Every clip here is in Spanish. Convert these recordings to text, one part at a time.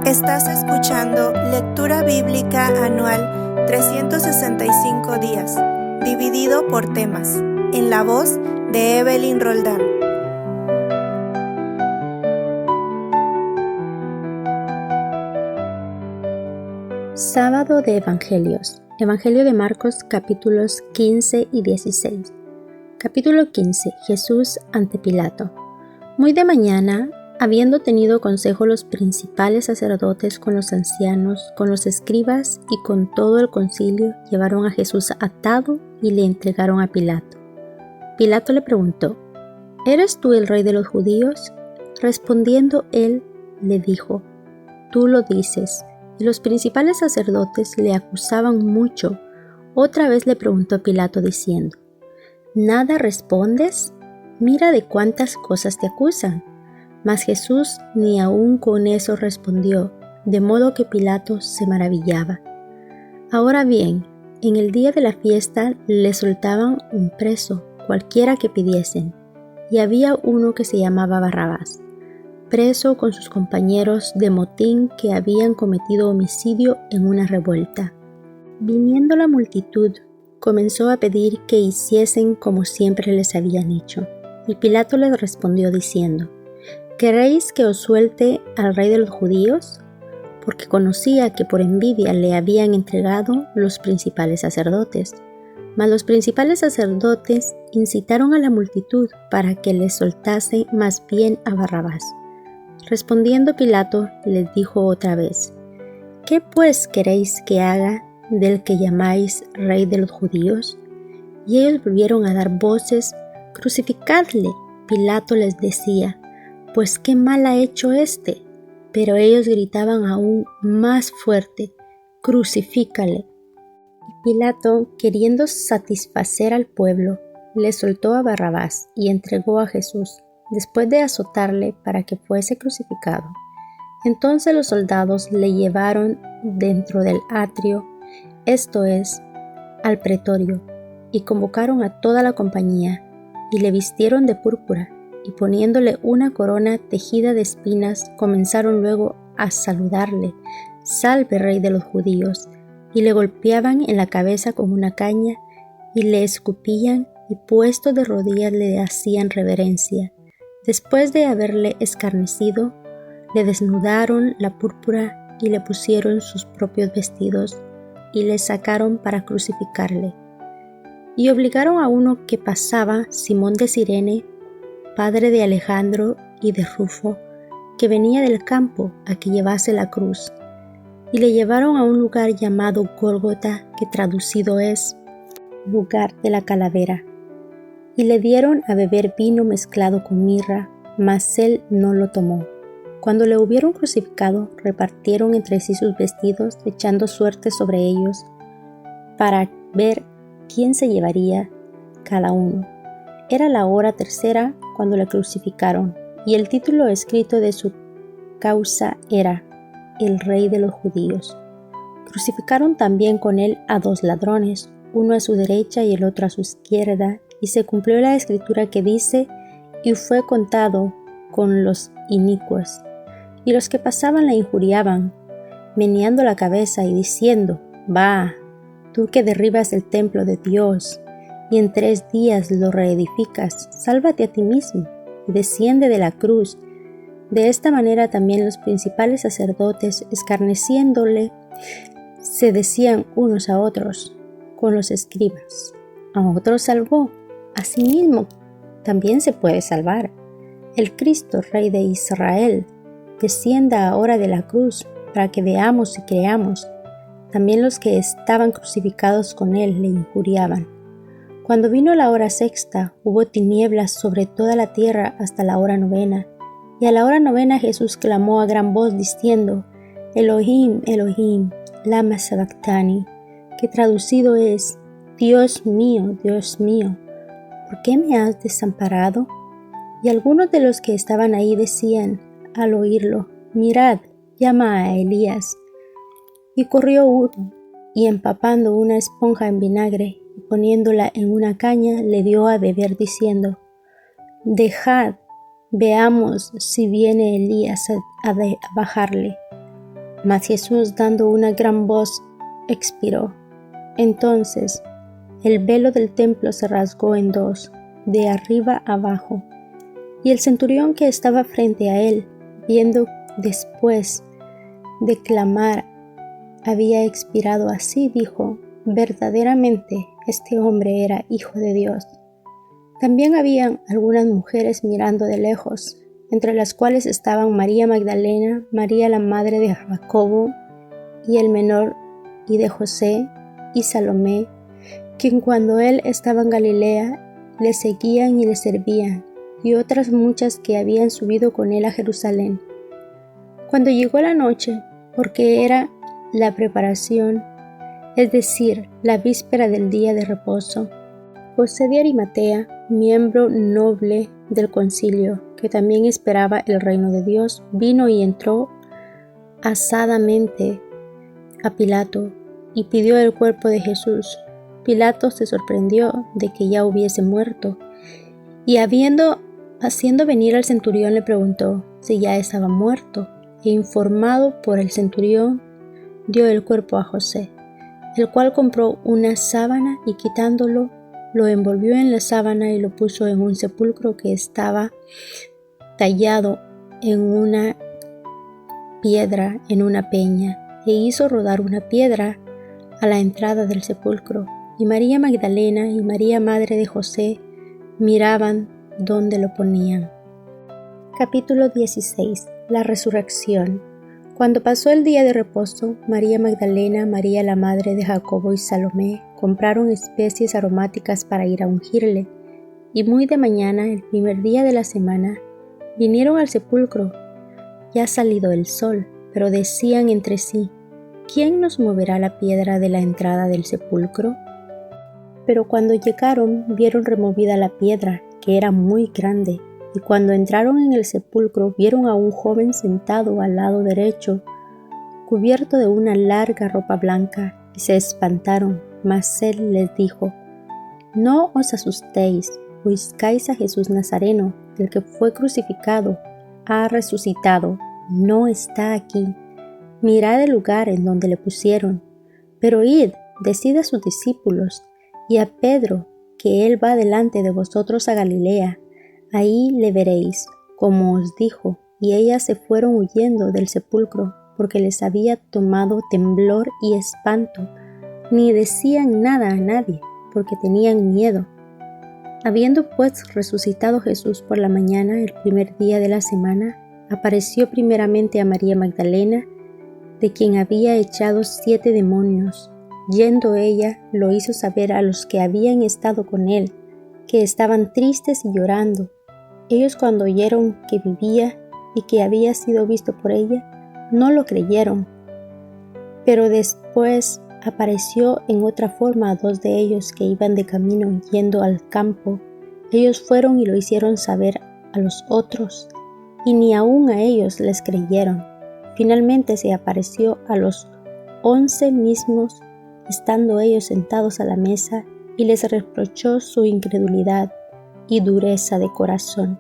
Estás escuchando Lectura Bíblica Anual 365 días, dividido por temas, en la voz de Evelyn Roldán. Sábado de Evangelios. Evangelio de Marcos, capítulos 15 y 16. Capítulo 15. Jesús ante Pilato. Muy de mañana, habiendo tenido consejo los principales sacerdotes con los ancianos, con los escribas y con todo el concilio, llevaron a Jesús atado y le entregaron a Pilato. Pilato le preguntó: ¿Eres tú el rey de los judíos? Respondiendo él, le dijo: Tú lo dices. Y los principales sacerdotes le acusaban mucho. Otra vez le preguntó Pilato diciendo: ¿Nada respondes? Mira de cuántas cosas te acusan. Mas Jesús ni aun con eso respondió, de modo que Pilato se maravillaba. Ahora bien, en el día de la fiesta le soltaban un preso, cualquiera que pidiesen, y había uno que se llamaba Barrabás, preso con sus compañeros de motín que habían cometido homicidio en una revuelta. Viniendo la multitud, comenzó a pedir que hiciesen como siempre les habían hecho, y Pilato les respondió diciendo: ¿Queréis que os suelte al rey de los judíos? Porque conocía que por envidia le habían entregado los principales sacerdotes. Mas los principales sacerdotes incitaron a la multitud para que les soltase más bien a Barrabás. Respondiendo Pilato, les dijo otra vez: ¿Qué pues queréis que haga del que llamáis rey de los judíos? Y ellos volvieron a dar voces: ¡Crucificadle! Pilato les decía: Pues qué mal ha hecho éste. Pero ellos gritaban aún más fuerte: ¡Crucifícale! Y Pilato, queriendo satisfacer al pueblo, le soltó a Barrabás y entregó a Jesús, después de azotarle para que fuese crucificado. Entonces los soldados le llevaron dentro del atrio, esto es, al pretorio, y convocaron a toda la compañía, y le vistieron de púrpura, y poniéndole una corona tejida de espinas, comenzaron luego a saludarle: «Salve, rey de los judíos», y le golpeaban en la cabeza con una caña, y le escupían, y puesto de rodillas le hacían reverencia. Después de haberle escarnecido, le desnudaron la púrpura y le pusieron sus propios vestidos y le sacaron para crucificarle. Y obligaron a uno que pasaba, Simón de Cirene, padre de Alejandro y de Rufo, que venía del campo, a que llevase la cruz. Y le llevaron a un lugar llamado Gólgota, que traducido es lugar de la calavera. Y le dieron a beber vino mezclado con mirra, mas él no lo tomó. Cuando le hubieron crucificado, repartieron entre sí sus vestidos, echando suerte sobre ellos, para ver quién se llevaría cada uno. Era la hora tercera cuando le crucificaron, y el título escrito de su causa era: El Rey de los Judíos. Crucificaron también con él a 2 ladrones, uno a su derecha y el otro a su izquierda, y se cumplió la escritura que dice: y fue contado con los inicuos. Y los que pasaban la injuriaban, meneando la cabeza y diciendo: Va, tú que derribas el templo de Dios, y en 3 días lo reedificas, sálvate a ti mismo, y desciende de la cruz. De esta manera también los principales sacerdotes, escarneciéndole, se decían unos a otros con los escribas: A otros salvó, a sí mismo también se puede salvar. El Cristo, Rey de Israel, descienda ahora de la cruz, para que veamos y creamos. También los que estaban crucificados con él le injuriaban. Cuando vino la hora sexta, hubo tinieblas sobre toda la tierra hasta la hora 9, y a la hora 9 Jesús clamó a gran voz diciendo: Elohim, Elohim, lama sabactani, que traducido es: Dios mío, ¿por qué me has desamparado? Y algunos de los que estaban ahí decían al oírlo: Mirad, llama a Elías. Y corrió uno, y empapando una esponja en vinagre, y poniéndola en una caña, le dio a beber, diciendo: Dejad, veamos si viene Elías a bajarle. Mas Jesús, dando una gran voz, expiró. Entonces el velo del templo se rasgó en dos, de arriba abajo. Y el centurión que estaba frente a él, viendo después de clamar había expirado así, dijo: verdaderamente este hombre era Hijo de Dios. También habían algunas mujeres mirando de lejos, entre las cuales estaban María Magdalena, María la madre de Jacobo y el menor, y de José, y Salomé, quien cuando él estaba en Galilea le seguían y le servían, y otras muchas que habían subido con él a Jerusalén. Cuando llegó la noche, porque era la preparación, es decir, la víspera del día de reposo, José de Arimatea, miembro noble del concilio, que también esperaba el reino de Dios, vino y entró asadamente a Pilato y pidió el cuerpo de Jesús. Pilato se sorprendió de que ya hubiese muerto, y haciendo venir al centurión le preguntó si ya estaba muerto, e informado por el centurión, dio el cuerpo a José, el cual compró una sábana y quitándolo, lo envolvió en la sábana y lo puso en un sepulcro que estaba tallado en una piedra en una peña, e hizo rodar una piedra a la entrada del sepulcro. Y María Magdalena y María madre de José miraban dónde lo ponían. Capítulo 16. La resurrección. Cuando pasó el día de reposo, María Magdalena, María la madre de Jacobo y Salomé compraron especies aromáticas para ir a ungirle, y muy de mañana, el primer día de la semana, vinieron al sepulcro. Ya ha salido el sol, pero decían entre sí: ¿quién nos moverá la piedra de la entrada del sepulcro? Pero cuando llegaron, vieron removida la piedra, que era muy grande. Y cuando entraron en el sepulcro, vieron a un joven sentado al lado derecho, cubierto de una larga ropa blanca, y se espantaron. Mas él les dijo: no os asustéis, buscáis a Jesús Nazareno, el que fue crucificado. Ha resucitado, no está aquí. Mirad el lugar en donde le pusieron. Pero id, decid a sus discípulos y a Pedro que él va delante de vosotros a Galilea. Ahí le veréis, como os dijo. Y ellas se fueron huyendo del sepulcro, porque les había tomado temblor y espanto. Ni decían nada a nadie, porque tenían miedo. Habiendo pues resucitado Jesús por la mañana, el primer día de la semana, apareció primeramente a María Magdalena, de quien había echado 7 demonios. Yendo ella, lo hizo saber a los que habían estado con él, que estaban tristes y llorando. Ellos, cuando oyeron que vivía y que había sido visto por ella, no lo creyeron. Pero después apareció en otra forma a 2 de ellos que iban de camino yendo al campo. Ellos fueron y lo hicieron saber a los otros, y ni aun a ellos les creyeron. Finalmente se apareció a los 11 mismos, estando ellos sentados a la mesa, y les reprochó su incredulidad y dureza de corazón,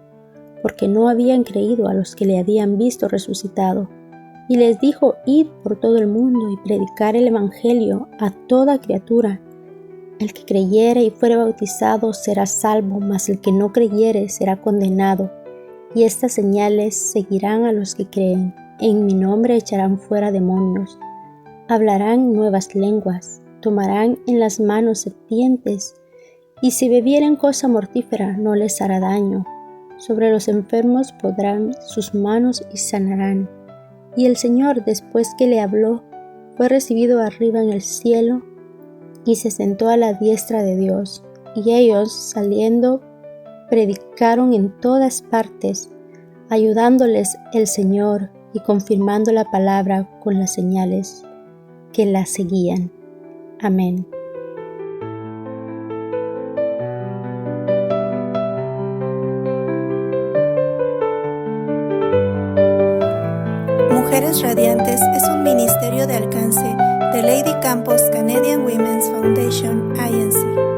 porque no habían creído a los que le habían visto resucitado. Y les dijo: id por todo el mundo y predicar el evangelio a toda criatura. El que creyere y fuere bautizado será salvo, mas el que no creyere será condenado. Y estas señales seguirán a los que creen: en mi nombre echarán fuera demonios, hablarán nuevas lenguas, tomarán en las manos serpientes, y si bebieren cosa mortífera no les hará daño. Sobre los enfermos pondrán sus manos y sanarán. Y el Señor, después que le habló, fue recibido arriba en el cielo y se sentó a la diestra de Dios. Y ellos, saliendo, predicaron en todas partes, ayudándoles el Señor y confirmando la palabra con las señales que la seguían. Amén. Mujeres Radiantes es un ministerio de alcance de Lady Campos Canadian Women's Foundation, INC.